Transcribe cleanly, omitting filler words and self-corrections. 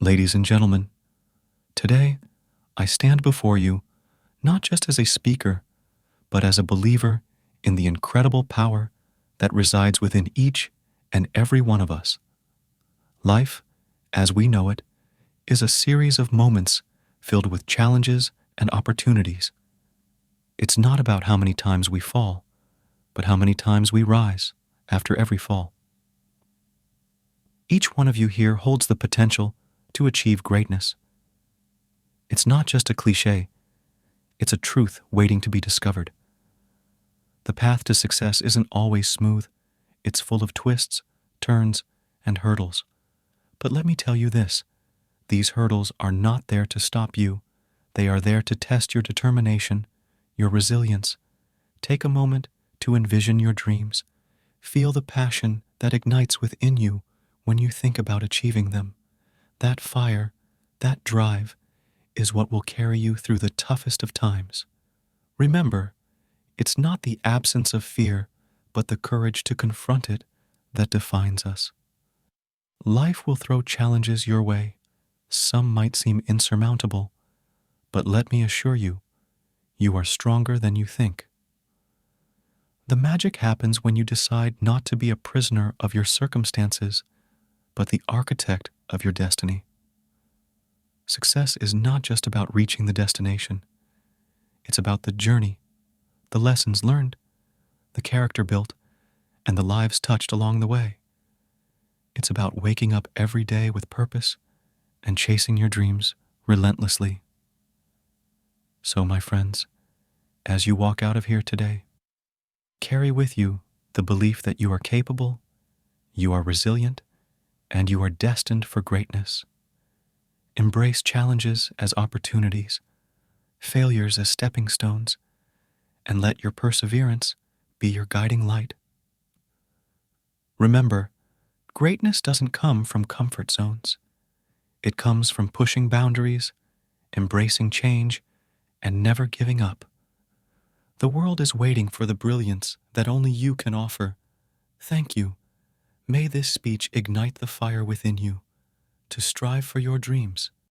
Ladies and gentlemen, today I stand before you not just as a speaker, but as a believer in the incredible power that resides within each and every one of us. Life, as we know it, is a series of moments filled with challenges and opportunities. It's not about how many times we fall, but how many times we rise after every fall. Each one of you here holds the potential to achieve greatness. It's not just a cliche, it's a truth waiting to be discovered. The path to success isn't always smooth, it's full of twists, turns, and hurdles. But let me tell you this, these hurdles are not there to stop you, they are there to test your determination, your resilience. Take a moment to envision your dreams. Feel the passion that ignites within you when you think about achieving them. That fire, that drive, is what will carry you through the toughest of times. Remember, it's not the absence of fear, but the courage to confront it that defines us. Life will throw challenges your way. Some might seem insurmountable, but let me assure you, you are stronger than you think. The magic happens when you decide not to be a prisoner of your circumstances, but the architect of your destiny. Success is not just about reaching the destination. It's about the journey, the lessons learned, the character built, and the lives touched along the way. It's about waking up every day with purpose and chasing your dreams relentlessly. So, my friends, as you walk out of here today, carry with you the belief that you are capable, you are resilient, and you are destined for greatness. Embrace challenges as opportunities, failures as stepping stones, and let your perseverance be your guiding light. Remember, greatness doesn't come from comfort zones. It comes from pushing boundaries, embracing change, and never giving up. The world is waiting for the brilliance that only you can offer. Thank you. May this speech ignite the fire within you to strive for your dreams